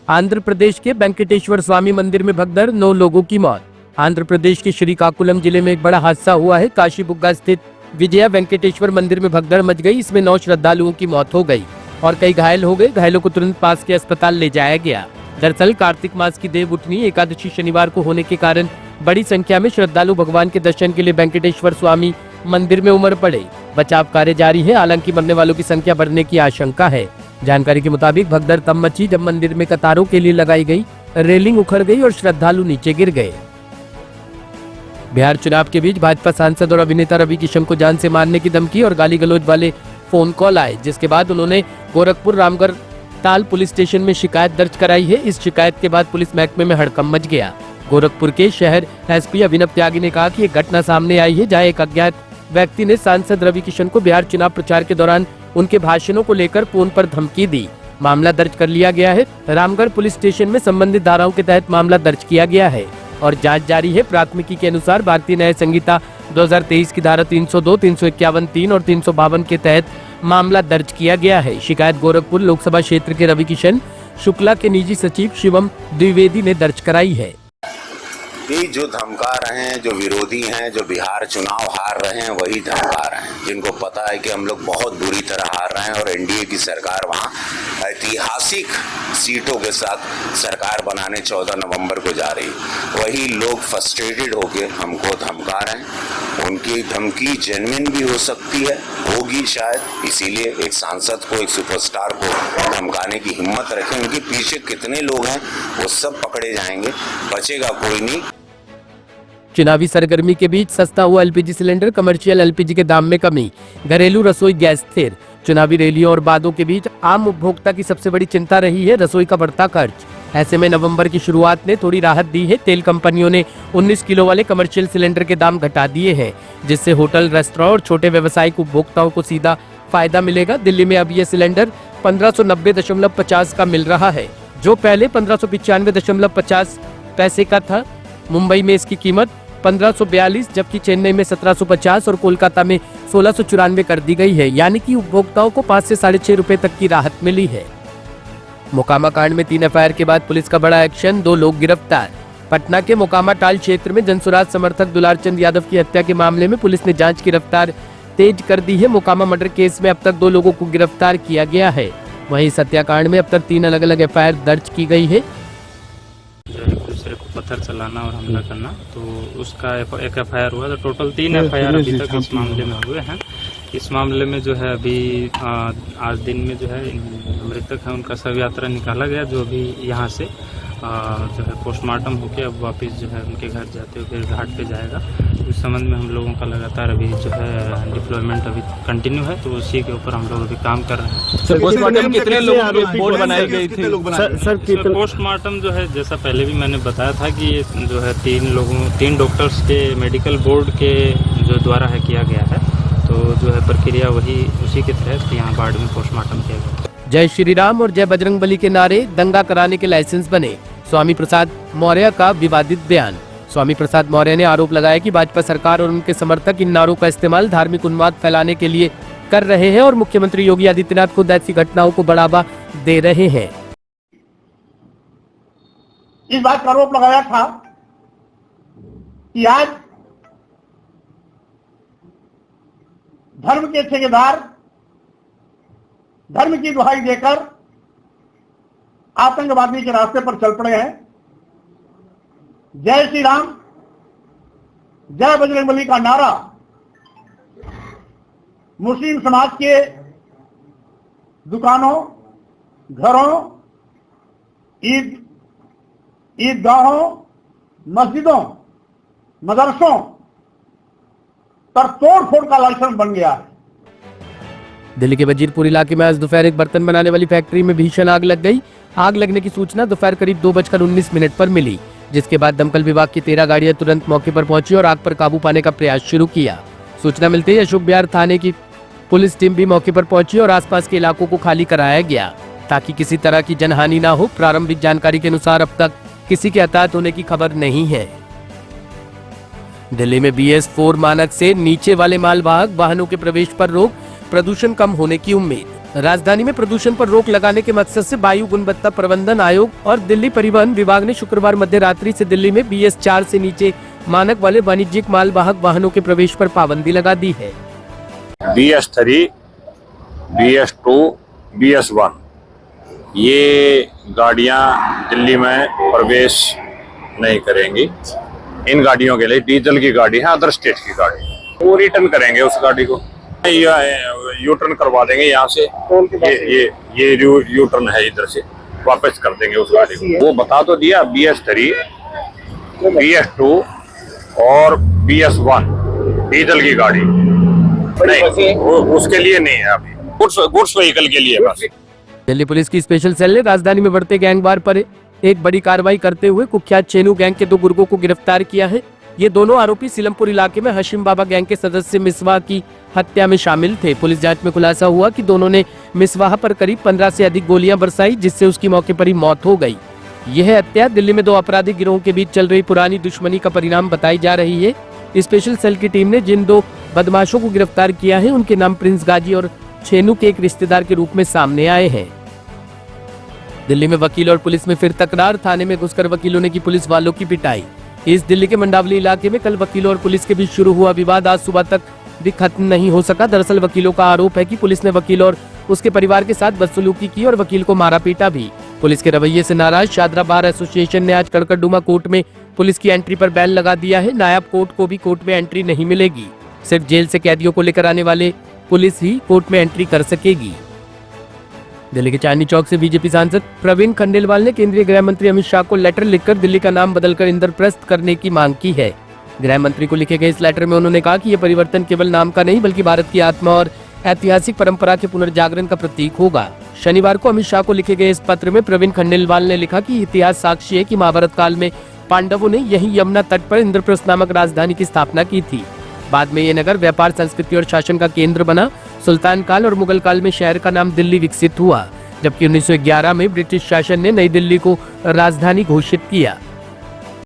आंध्र प्रदेश के वेंकटेश्वर स्वामी मंदिर में भगदड़, 9 लोगों की मौत। आंध्र प्रदेश के श्रीकाकुलम जिले में एक बड़ा हादसा हुआ है। काशीबुग्गा स्थित विजया वेंकटेश्वर मंदिर में भगदड़ मच गई। इसमें 9 श्रद्धालुओं की मौत हो गई और कई घायल हो गए। घायलों को तुरंत पास के अस्पताल ले जाया गया। दरअसल कार्तिक मास की देव उठनी एकादशी शनिवार को होने के कारण बड़ी संख्या में श्रद्धालु भगवान के दर्शन के लिए वेंकटेश्वर स्वामी मंदिर में उमड़ पड़े। बचाव कार्य जारी है, हालांकि मरने वालों की संख्या बढ़ने की आशंका है। जानकारी के मुताबिक भगदड़ तब मची जब मंदिर में कतारों के लिए लगाई गई रेलिंग उखड़ गई और श्रद्धालु नीचे गिर गए। बिहार चुनाव के बीच भाजपा सांसद और अभिनेता रवि किशन को जान से मारने की धमकी और गाली गलौज वाले फोन कॉल आए, जिसके बाद उन्होंने गोरखपुर रामगढ़ ताल पुलिस स्टेशन में शिकायत दर्ज कराई है। इस शिकायत के बाद पुलिस महकमे में हड़कंप मच गया। गोरखपुर के शहर एसपी अभिनव त्यागी ने कहा कि एक घटना सामने आई है जहां एक अज्ञात व्यक्ति ने सांसद रवि किशन को बिहार चुनाव प्रचार के दौरान उनके भाषणों को लेकर फोन पर धमकी दी। मामला दर्ज कर लिया गया है। रामगढ़ पुलिस स्टेशन में संबंधित धाराओं के तहत मामला दर्ज किया गया है और जांच जारी है। प्राथमिकी के अनुसार भारतीय न्याय संहिता 2023 की धारा 302, 351(3) और 352 के तहत मामला दर्ज किया गया है। शिकायत गोरखपुर लोकसभा क्षेत्र के रवि किशन शुक्ला के निजी सचिव शिवम द्विवेदी ने दर्ज कराई है। ये जो धमका रहे हैं, जो विरोधी हैं, जो बिहार चुनाव हार रहे हैं, वही धमका रहे हैं, जिनको पता है कि हम लोग बहुत बुरी तरह हार रहे हैं और एनडीए की सरकार वहां ऐतिहासिक सीटों के साथ सरकार बनाने 14 नवंबर को जा रही। वही लोग फ्रस्ट्रेटेड होके हमको धमका रहे हैं। उनकी धमकी जेन्युइन भी हो सकती है, होगी शायद, इसीलिए एक सांसद को, एक सुपरस्टार को धमकाने की हिम्मत रखें। उनके पीछे कितने लोग हैं वो सब पकड़े जाएंगे, बचेगा कोई नहीं। चुनावी सरगर्मी के बीच सस्ता हुआ एलपीजी सिलेंडर, कमर्शियल एलपीजी के दाम में कमी, घरेलू रसोई गैस स्थिर। चुनावी रैलियों और वादों के बीच आम उपभोक्ता की सबसे बड़ी चिंता रही है रसोई का बढ़ता खर्च। ऐसे में नवंबर की शुरुआत ने थोड़ी राहत दी है। तेल कंपनियों ने 19 किलो वाले कमर्शियल सिलेंडर के दाम घटा दिए हैं, जिससे होटल, रेस्टोरेंट और छोटे व्यवसायिक उपभोक्ताओं को सीधा फायदा मिलेगा। दिल्ली में अब ये सिलेंडर 1590.50 का मिल रहा है, जो पहले 1595.50 पैसे का था। मुंबई में इसकी कीमत 1542, जबकि चेन्नई में 1750 और कोलकाता में 1694 कर दी गई है। यानी कि उपभोक्ताओं को 5 से 6.5 रुपए तक की राहत मिली है। मोकामा कांड में 3 एफआईआर के बाद पुलिस का बड़ा एक्शन, 2 लोग गिरफ्तार। पटना के मोकामा टाल क्षेत्र में जनसुराज समर्थक दुलारचंद यादव की हत्या के मामले में पुलिस ने जांच की रफ्तार तेज कर दी है। मोकामा मर्डर केस में अब तक 2 लोगों को गिरफ्तार किया गया है। वहीं इस हत्याकांड में अब तक 3 अलग अलग एफआईआर दर्ज की गई है। दूसरे को पत्थर चलाना और हमला करना, तो उसका एक एफआईआर हुआ। तो टोटल 3 एफआईआर अभी तक इस मामले में हुए हैं। इस मामले में जो है अभी आज दिन में जो है मृतक है उनका शव यात्रा निकाला गया, जो अभी यहाँ से जो है पोस्टमार्टम होके अब वापस जो है उनके घर जाते हुए फिर घाट पे जाएगा। इस संबंध में हम लोगों का लगातार अभी जो है डिप्लॉयमेंट अभी कंटिन्यू है, तो उसी के ऊपर हम लोग अभी काम कर रहे हैं। सर, पोस्टमार्टम कितने लोगों की रिपोर्ट बनाई गई थी? सर पोस्टमार्टम जो है जैसा पहले भी मैंने बताया था कि ये जो है 3 डॉक्टर्स के मेडिकल बोर्ड के जो द्वारा है किया गया है, तो जो है प्रक्रिया वही उसी के तहत यहाँ बाढ़ में पोस्टमार्टम किया गया। जय श्री राम और जय बजरंगबली के नारे दंगा कराने के लाइसेंस बने। स्वामी प्रसाद मौर्य का विवादित बयान। स्वामी प्रसाद मौर्य ने आरोप लगाया कि भाजपा सरकार और उनके समर्थक इन नारों का इस्तेमाल धार्मिक उन्माद फैलाने के लिए कर रहे हैं और मुख्यमंत्री योगी आदित्यनाथ खुद ऐसी घटनाओं को बढ़ावा दे रहे हैं। इस बात का आरोप लगाया था कि आज धर्म के ठेकेदार धर्म की दुहाई देकर आतंकवादी के रास्ते पर चल पड़े हैं। जय श्री राम, जय बजरंगबली का नारा मुस्लिम समाज के दुकानों, घरों, ईदगाहों, मस्जिदों, मदरसों पर तोड़ फोड़ का लाइसेंस बन गया है। दिल्ली के वजीरपुर इलाके में आज दोपहर एक बर्तन बनाने वाली फैक्ट्री में भीषण आग लग गई। आग लगने की सूचना दोपहर करीब 2:19 पर मिली, जिसके बाद दमकल विभाग की 13 गाड़ियां तुरंत मौके पर पहुंची और आग पर काबू पाने का प्रयास शुरू किया। सूचना मिलते ही अशोक विहार थाने की पुलिस टीम भी मौके पर पहुंची और आसपास के इलाकों को खाली कराया गया ताकि किसी तरह की जनहानि न हो। प्रारंभिक जानकारी के अनुसार अब तक किसी के हताहत होने की खबर नहीं है। दिल्ली में BS4 मानक से नीचे वाले मालवाहक वाहनों के प्रवेश पर रोक, प्रदूषण कम होने की उम्मीद। राजधानी में प्रदूषण पर रोक लगाने के मकसद से वायु गुणवत्ता प्रबंधन आयोग और दिल्ली परिवहन विभाग ने शुक्रवार मध्य रात्रि से दिल्ली में BS 4 से नीचे मानक वाले वाणिज्यिक मालवाहक वाहनों के प्रवेश पर पाबंदी लगा दी है। BS 3, BS 2, BS 1 ये गाड़ियां दिल्ली में प्रवेश नहीं करेंगी। इन गाड़ियों के लिए डीजल की गाड़ी है, अदर स्टेट की गाड़ी, वो रिटर्न करेंगे उस गाड़ी को, यू टर्न करवा देंगे यहाँ से। ये यू टर्न है, इधर से वापस कर देंगे उस गाड़ी को। वो बता तो दिया BS 3, BS 2 और BS 1 डीजल की गाड़ी नहीं, उसके लिए नहीं है अभी, गुड्स व्हीकल के लिए बस। दिल्ली पुलिस की स्पेशल सेल ने राजधानी में बढ़ते गैंगवार पर एक बड़ी कार्रवाई करते हुए कुख्यात चेनू गैंग के 2 गुर्गों को गिरफ्तार किया है। ये दोनों आरोपी सीलमपुर इलाके में हशीम बाबा गैंग के सदस्य मिसवाह की हत्या में शामिल थे। पुलिस जांच में खुलासा हुआ कि दोनों ने मिसवाह पर करीब 15 से अधिक गोलियां बरसाई, जिससे उसकी मौके पर ही मौत हो गई। यह हत्या दिल्ली में 2 आपराधिक गिरोहों के बीच चल रही पुरानी दुश्मनी का परिणाम बताई जा रही है। स्पेशल सेल की टीम ने जिन 2 बदमाशों को गिरफ्तार किया है, उनके नाम प्रिंस गाजी और चेनू के एक रिश्तेदार के रूप में सामने आए हैं। दिल्ली में वकील और पुलिस में फिर तकरार, थाने में घुसकर वकीलों ने की पुलिस वालों की पिटाई। इस दिल्ली के मंडावली इलाके में कल वकीलों और पुलिस के बीच शुरू हुआ विवाद आज सुबह तक भी खत्म नहीं हो सका। दरअसल वकीलों का आरोप है कि पुलिस ने वकील और उसके परिवार के साथ बदसलूकी की और वकील को मारा पीटा भी। पुलिस के रवैये से नाराज शादरा बार एसोसिएशन ने आज कड़कड़डुमा कोर्ट में पुलिस की एंट्री पर बैन लगा दिया है। नायब कोर्ट को भी कोर्ट में एंट्री नहीं मिलेगी, सिर्फ जेल से कैदियों को लेकर आने वाले पुलिस ही कोर्ट में एंट्री कर सकेगी। दिल्ली के चांदनी चौक से बीजेपी सांसद प्रवीण खंडेलवाल ने केंद्रीय गृह मंत्री अमित शाह को लेटर लिखकर दिल्ली का नाम बदलकर इंद्रप्रस्थ करने की मांग की है। गृह मंत्री को लिखे गए इस लेटर में उन्होंने कहा कि यह परिवर्तन केवल नाम का नहीं बल्कि भारत की आत्मा और ऐतिहासिक परंपरा के पुनर्जागरण का प्रतीक होगा। शनिवार को अमित शाह को लिखे गए इस पत्र में प्रवीण खंडेलवाल ने लिखा कि इतिहास साक्षी है कि महाभारत काल में पांडवों ने यही यमुना तट पर इंद्रप्रस्थ नामक राजधानी की स्थापना की थी। बाद में ये नगर व्यापार, संस्कृति और शासन का केंद्र बना। सुल्तान काल और मुगल काल में शहर का नाम दिल्ली विकसित हुआ, जबकि 1911 में ब्रिटिश शासन ने नई दिल्ली को राजधानी घोषित किया।